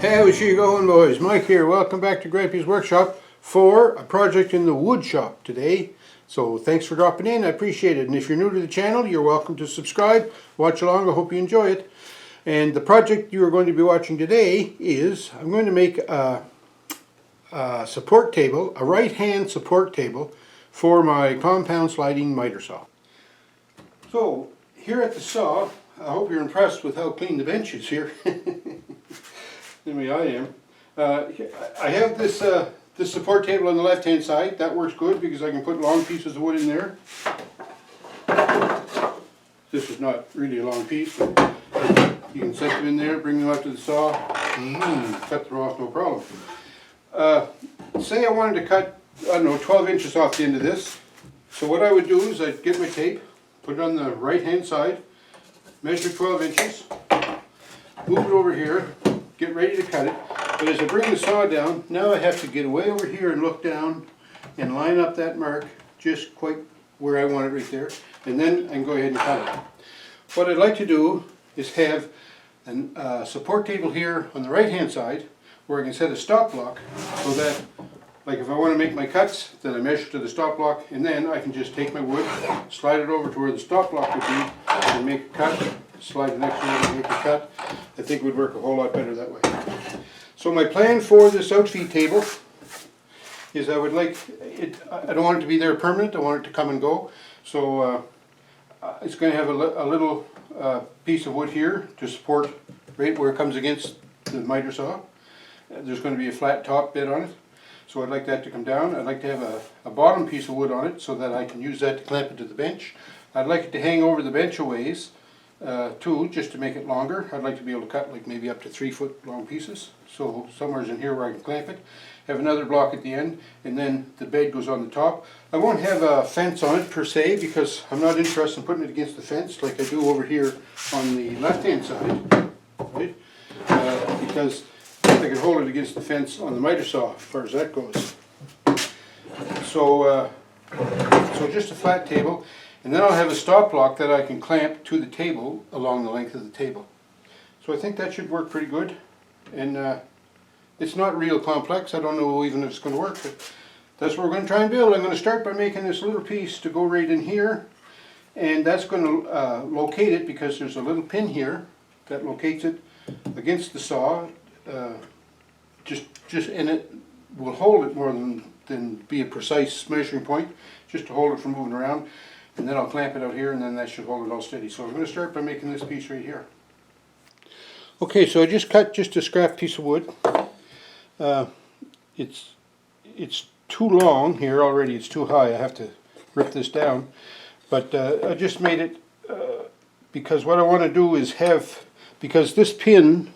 How's she going, boys? Mike here. Welcome back to Grampie's workshop for a project in the wood shop today. So thanks for dropping in. I appreciate it. And if you're new to the channel, you're welcome to subscribe. Watch along. I hope you enjoy it. And the project you are going to be watching today is I'm going to make a support table, a right-hand support table for my compound sliding miter saw. So here at the saw, I hope you're impressed with how clean the bench is here. Anyway, I am. I have this this support table on the left-hand side. That works good because I can put long pieces of wood in there. This is not really a long piece, but you can set them in there, bring them out to the saw, cut them off no problem. Say I wanted to cut, I don't know, 12 inches off the end of this. So what I would do is I'd get my tape, put it on the right-hand side, measure 12 inches, move it over here, get ready to cut it. But as I bring the saw down, now I have to get way over here and look down and line up that mark just quite where I want it right there. And then I can go ahead and cut it. What I'd like to do is have a support table here on the right hand side where I can set a stop block so that, like, if I want to make my cuts, then I measure to the stop block, and then I can just take my wood, slide it over to where the stop block would be, and make a cut, slide the next one and make a cut. I think it would work a whole lot better that way. So my plan for this outfeed table is I would like it, I don't want it to be there permanent, I want it to come and go. So it's going to have a little piece of wood here to support right where it comes against the miter saw. There's going to be a flat top bit on it. So I'd like that to come down. I'd like to have a bottom piece of wood on it so that I can use that to clamp it to the bench. I'd like it to hang over the bench a ways too, just to make it longer. I'd like to be able to cut like maybe up to 3 foot long pieces. So somewhere's in here where I can clamp it. Have another block at the end, and then the bed goes on the top. I won't have a fence on it per se because I'm not interested in putting it against the fence like I do over here on the left hand side, right? Because I can hold it against the fence on the miter saw as far as that goes. So just a flat table, and then I'll have a stop block that I can clamp to the table along the length of the table. So I think that should work pretty good, and it's not real complex. I don't know even if it's going to work, but that's what we're going to try and build. I'm going to start by making this little piece to go right in here, and that's going to locate it because there's a little pin here that locates it against the saw. And it will hold it more than be a precise measuring point, just to hold it from moving around. And then I'll clamp it out here, and then that should hold it all steady. So I'm going to start by making this piece right here. Okay, so I just cut just a scrap piece of wood. It's too long here already. It's too high. I have to rip this down. But I just made it because what I want to do is because this pin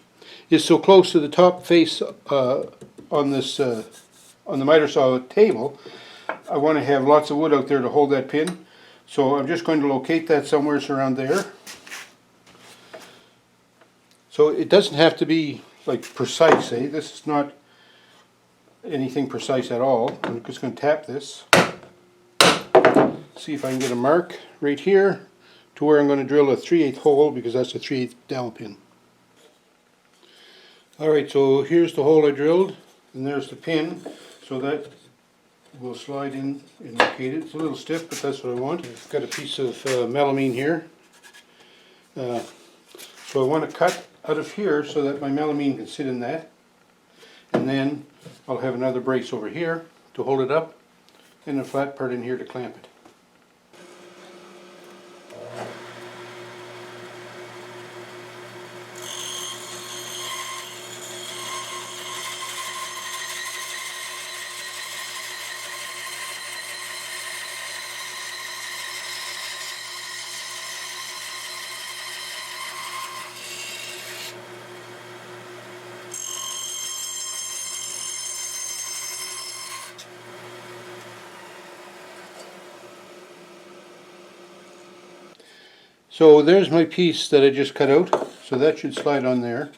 is so close to the top face on this on the miter saw table, I want to have lots of wood out there to hold that pin. So I'm just going to locate that somewhere around there. So it doesn't have to be like precise, eh? This is not anything precise at all. I'm just going to tap this. See if I can get a mark right here to where I'm going to drill a 3/8 hole, because that's a 3/8 dowel pin. Alright, so here's the hole I drilled, and there's the pin, so that will slide in and locate it. It's a little stiff, but that's what I want. I've got a piece of melamine here. So I want to cut out of here so that my melamine can sit in that. And then I'll have another brace over here to hold it up, and a flat part in here to clamp it. So there's my piece that I just cut out, so that should slide on there.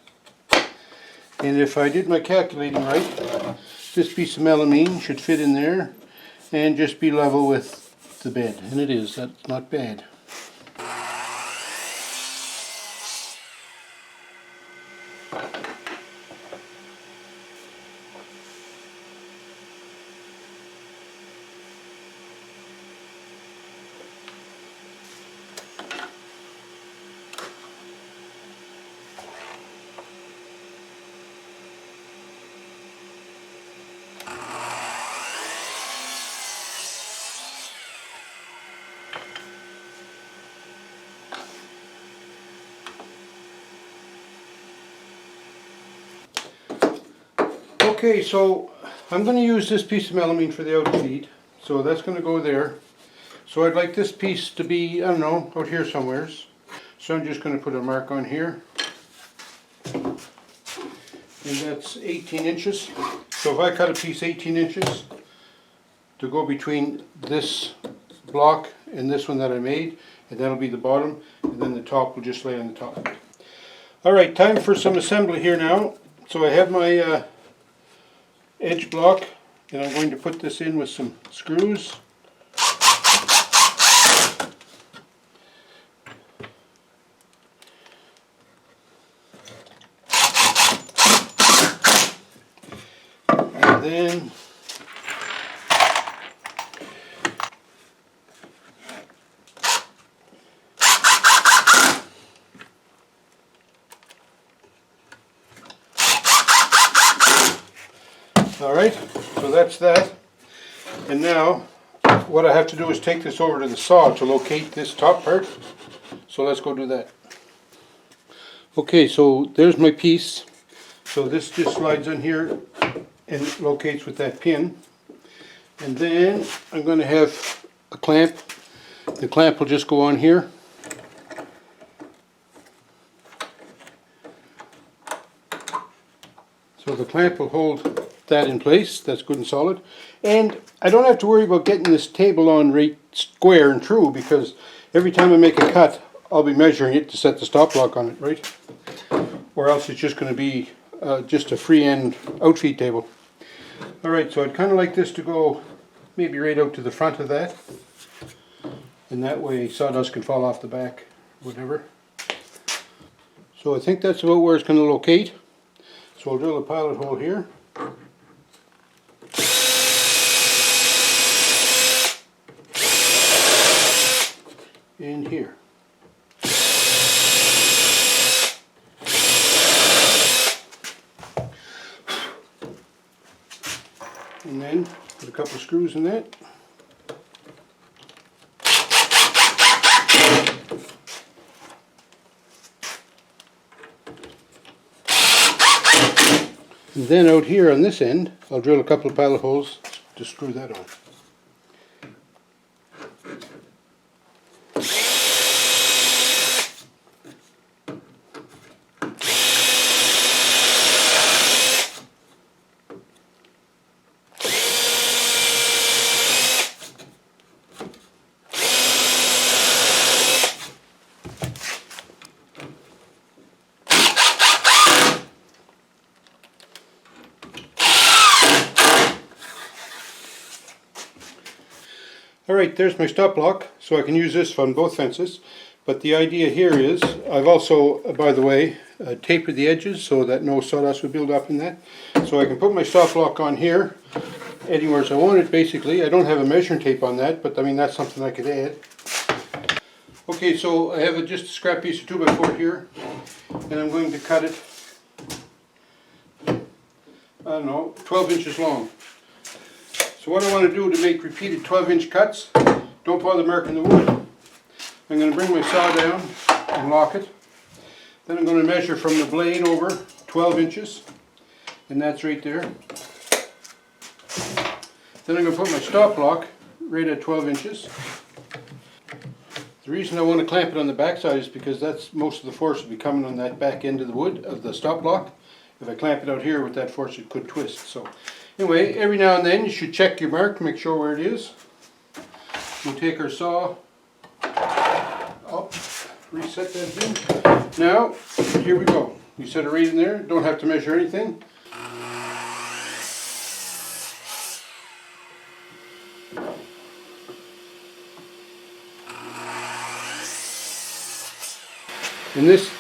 And if I did my calculating right, this piece of melamine should fit in there and just be level with the bed. And it is, that's not bad. Okay, so I'm going to use this piece of melamine for the outfeed, so that's going to go there. So I'd like this piece to be, I don't know, out here somewheres. So I'm just going to put a mark on here. And that's 18 inches. So if I cut a piece 18 inches to go between this block and this one that I made, and that'll be the bottom, and then the top will just lay on the top. Alright, time for some assembly here now. So I have my edge block, and I'm going to put this in with some screws. And then alright, so that's that. And now what I have to do is take this over to the saw to locate this top part. So let's go do that. Okay, so there's my piece. So this just slides on here and locates with that pin. And then I'm going to have a clamp. The clamp will just go on here. So the clamp will hold that in place. That's good and solid. And I don't have to worry about getting this table on right square and true, because every time I make a cut I'll be measuring it to set the stop block on it, right? Or else it's just going to be just a free end outfeed table. Alright, so I'd kind of like this to go maybe right out to the front of that. And that way sawdust can fall off the back, whatever. So I think that's about where it's going to locate. So I'll drill a pilot hole here. In here. And then put a couple of screws in that. And then out here on this end, I'll drill a couple of pilot holes to screw that on. Alright, there's my stop block, so I can use this on both fences. But the idea here is, I've also, by the way, tapered the edges so that no sawdust would build up in that. So I can put my stop block on here, anywhere I want it basically. I don't have a measuring tape on that, but I mean that's something I could add. Okay, so I have just a scrap piece of 2x4 here, and I'm going to cut it, I don't know, 12 inches long. So what I want to do to make repeated 12-inch cuts, don't bother marking the wood. I'm going to bring my saw down and lock it. Then I'm going to measure from the blade over 12 inches, and that's right there. Then I'm going to put my stop block right at 12 inches. The reason I want to clamp it on the back side is because that's most of the force will be coming on that back end of the wood, of the stop block. If I clamp it out here with that force, it could twist. So anyway, every now and then you should check your mark to make sure where it is. We'll take our saw up, reset that in. Now, here we go. You set it right in there, don't have to measure anything. And this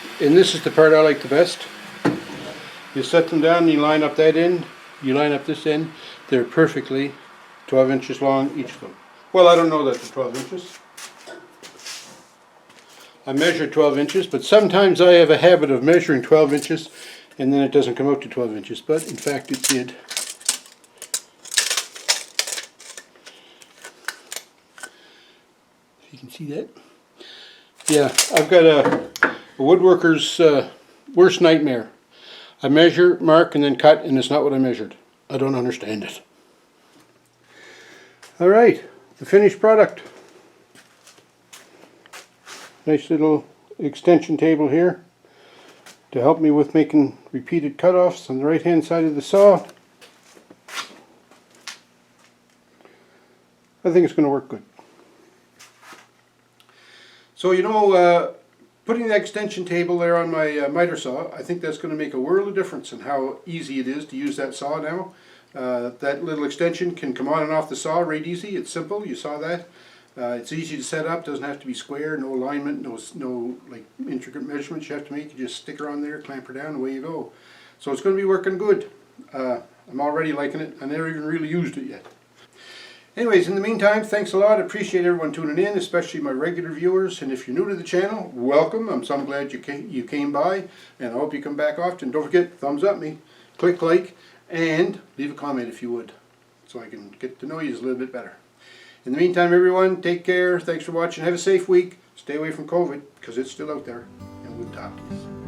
is the part I like the best. You set them down and you line up that end, you line up this end. They're perfectly 12 inches long, each of them. Well, I don't know that they're 12 inches. I measured 12 inches, but sometimes I have a habit of measuring 12 inches and then it doesn't come out to 12 inches, but in fact it did. can see that. Yeah, I've got a woodworker's worst nightmare. I measure, mark, and then cut, and it's not what I measured. I don't understand it. Alright, the finished product. Nice little extension table here to help me with making repeated cutoffs on the right hand side of the saw. I think it's going to work good. So you know, putting the extension table there on my miter saw, I think that's going to make a world of difference in how easy it is to use that saw now. That little extension can come on and off the saw right easy. It's simple, you saw that. It's easy to set up, doesn't have to be square, no alignment, no like intricate measurements you have to make. You just stick her on there, clamp her down, away you go. So it's going to be working good. I'm already liking it. I never even really used it yet. Anyways, in the meantime, thanks a lot. I appreciate everyone tuning in, especially my regular viewers. And if you're new to the channel, welcome. I'm so glad you came by, and I hope you come back often. Don't forget, thumbs up me, click like, and leave a comment if you would, so I can get to know you a little bit better. In the meantime, everyone, take care. Thanks for watching. Have a safe week. Stay away from COVID, because it's still out there. And we'll talk to you.